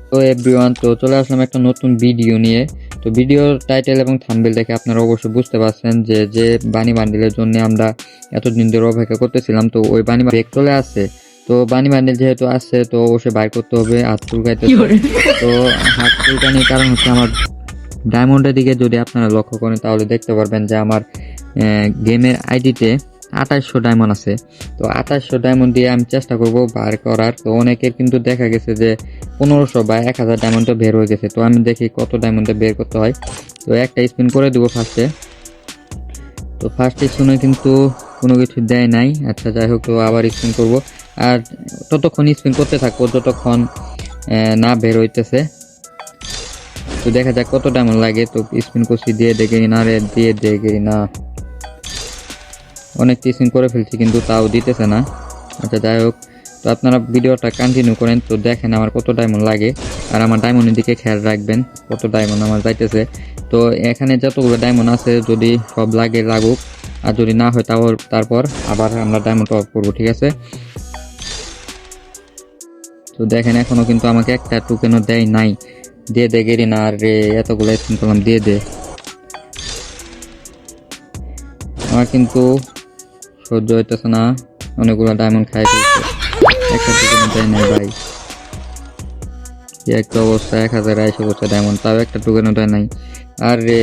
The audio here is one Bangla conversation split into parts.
তো এভরিওয়ান, তো চলে আসলাম একটা নতুন ভিডিও নিয়ে। তো ভিডিওর টাইটেল এবং থাম্বনেল দেখে আপনারা অবশ্যই বুঝতে পারছেন যে যে বানি বান্ডিলের জন্য আমরা এতদিন ধরে অপেক্ষা করতেছিলাম, তো ওই বানি ব্রেক চলে আসছে। তো বানি বান্ডিল যেহেতু আসছে তো অবশ্যই বাইর করতে হবে। হাত চুলকাইতে, তো হাত চুলকানির কারণ হচ্ছে আমার ডায়মন্ডের দিকে যদি আপনারা লক্ষ্য করেন তাহলে দেখতে পারবেন যে আমার গেমের আইডিতে 2800 ডায়মন্ড আছে। তো 2800 ডায়মন্ড দিয়ে আমি চেষ্টা করব বার করার। তো অনেকের কিন্তু দেখা গেছে যে 1500 বা 1000 ডায়মন্ডে বের হয়ে গেছে। তো আমি দেখি কত ডায়মন্ডে বের করতে হয়। তো একটা স্পিন করে দেবো ফার্স্টে। তো ফার্স্ট স্পিনে কিন্তু কোনো কিছু দেয় নাই। আচ্ছা যাই হোক, তো আবার স্পিন করব আর ততক্ষণ স্পিন করতে থাকবো যতক্ষণ না বের হইতেছে। তো দেখা যাক কত ডায়মন্ড লাগে। তো স্পিন করছি, দিয়ে দেখি না রে, দিয়ে দেখি না, অনেক স্পিন করে ফেলছি কিন্তু তাও দিতেছে না। আচ্ছা যাই হোক, তো আপনারা ভিডিওটা কন্টিনিউ করেন, তো দেখেন আমার কত ডায়মন্ড লাগে আর আমার ডায়মন্ডের দিকে খেয়াল রাখবেন কত ডায়মন্ড আমার যাইতেছে। তো এখানে যতগুলো ডায়মন্ড আছে যদি সব লাগে লাগুক, আর যদি না হয় তারপর আবার আমরা ডায়মন্ড টপ করবো, ঠিক আছে? তো দেখেন এখনো কিন্তু আমাকে একটা টোকেনও দেয় নাই। দিয়ে দে গেরি না রে, এতগুলো স্পিন করলাম, দিয়ে দে। আমার কিন্তু সহ্য হইতেছে না, অনেকগুলো ডায়মন্ড খাই ফেলছে, একটা টোকেনও দেয় নাই ভাই। একটা অবস্থা, 1000 বছর ডায়মন্ড, তাও একটা টোকেনও দেয় নাই। আর রে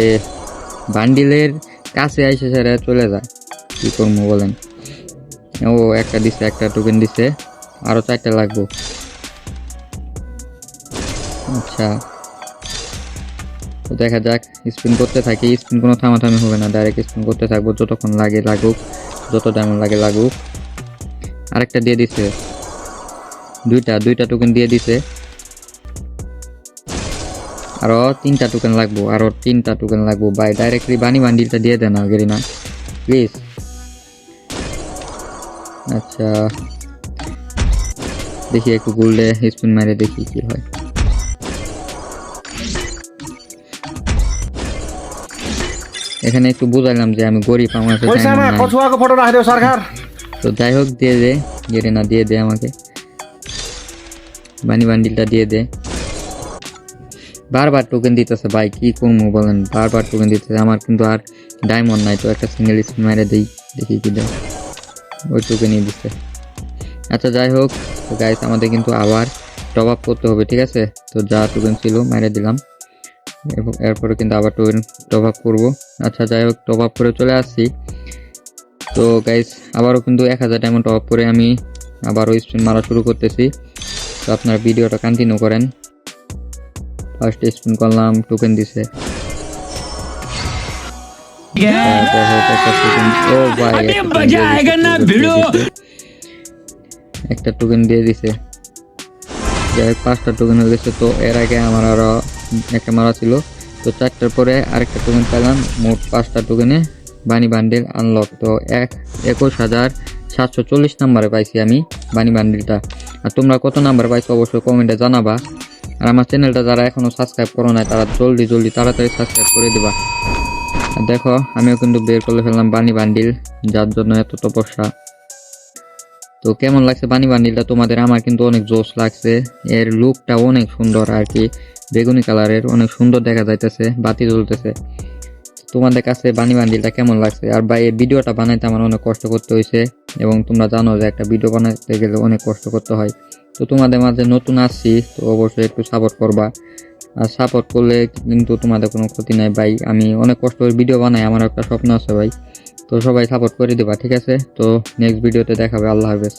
বান্ডিলের কাছে আইসে সেরা চলে যায়, কি করবো বলেন? ও একটা দিছে, একটা টোকেন দিছে, আরো 4টা লাগবো। আচ্ছা তো দেখা যাক, স্পিন করতে থাকি। স্পিন কোনো থামাথামি হবে না, ডাইরেক্ট স্পিন করতে থাকবো যতক্ষণ লাগে লাগুক, যত ডায়মন্ড লাগে লাগুক। আরেকটা দিয়ে দিছে, দুইটা টোকেন দিয়ে দিছে, আরো 3টা টোকেন লাগবো, আরো 3টা টোকেন লাগবো ভাই। ডাইরেক্টলি বানি বান্ডিলটা দিয়ে দেন আগেরই না প্লিজ। আচ্ছা দেখি একটু গোল্ডে স্পিন মারে দেখি কি হয়। এখানে একটু বুঝাইলাম যে আমি গরিব, আমার তো যাই হোক দিয়ে দে, গেটে না দিয়ে দে আমাকে, বানি বান্ডিলটা দিয়ে দে। বারবার টোকেন দিতেছে ভাই, কি করবো বলেন? বারবার টোকেন দিতেছে, আমার কিন্তু আর ডায়মন্ড নাই। তো একটা সিঙ্গেল স্পিন মেরে দেই, দেখি কি দেয়। ওই টোকেনই দিচ্ছে। আচ্ছা যাই হোক, তো গাইস আমাদের কিন্তু আবার টপ আপ করতে হবে, ঠিক আছে? তো যা টোকেন ছিল মেরে দিলাম, এরপরে কিন্তু আবার টোকেন টপ আপ করবো। আচ্ছা যাই হোক, টপ আপ করে চলে আসছি। তো গাইস আবারও কিন্তু 1000 ডায়মন্ড টপ আপ করে আমি আবারও স্পিন মারা শুরু করতেছি। তো আপনারা ভিডিওটা কন্টিনিউ করেন। ফার্স্ট স্পিন করলাম, টোকেন দিছে। একটা টোকেন দিয়ে দিছে, যাই হোক 5টা টোকেন হয়ে গেছে। তো এর আগে আমার আরো একটা মারা ছিল, তো 4টার পরে আরেকটা টোকেন পেলাম। মোট 5টা টোকেনে বানি বান্ডিল আনলক। তো 21,740 নাম্বারে পাইছি আমি বানি বান্ডিলটা। আর তোমরা কত নাম্বার পাইছো অবশ্যই কমেন্টে জানাবা। আর আমার চ্যানেলটা যারা এখনো সাবস্ক্রাইব করো নাই তারা জলদি তাড়াতাড়ি সাবস্ক্রাইব করে দিবা। আর দেখো আমিও কিন্তু বের করে ফেললাম বানি বান্ডিল, যার জন্য এত তপস্যা। তো কেমন লাগছে বানি বান্ডিলটা তোমাদের? আমার কিন্তু অনেক জোশ লাগছে, এর লুকটা অনেক সুন্দর আর কি, বেগুনি কালারের, অনেক সুন্দর দেখা যাইতেছে, বাতি জ্বলতেছে। তোমাদের কাছে বানি বান্ডিলটা কেমন লাগছে? আর ভাই এই ভিডিওটা বানাইতে আমার অনেক কষ্ট করতে হয়েছে, এবং তোমরা জানো যে একটা ভিডিও বানাইতে গেলে অনেক কষ্ট করতে হয়। তো তোমাদের মাঝে নতুন আসছি, তো অবশ্যই একটু সাপোর্ট করবা। আর সাপোর্ট করলে কিন্তু তোমাদের কোনো ক্ষতি নাই ভাই। আমি অনেক কষ্ট করে ভিডিও বানাই, আমার একটা স্বপ্ন আছে ভাই। তো সবাই সাপোর্ট করে দিবা, ঠিক আছে? তো নেক্সট ভিডিওতে দেখাবে। আল্লাহ হাফেজ।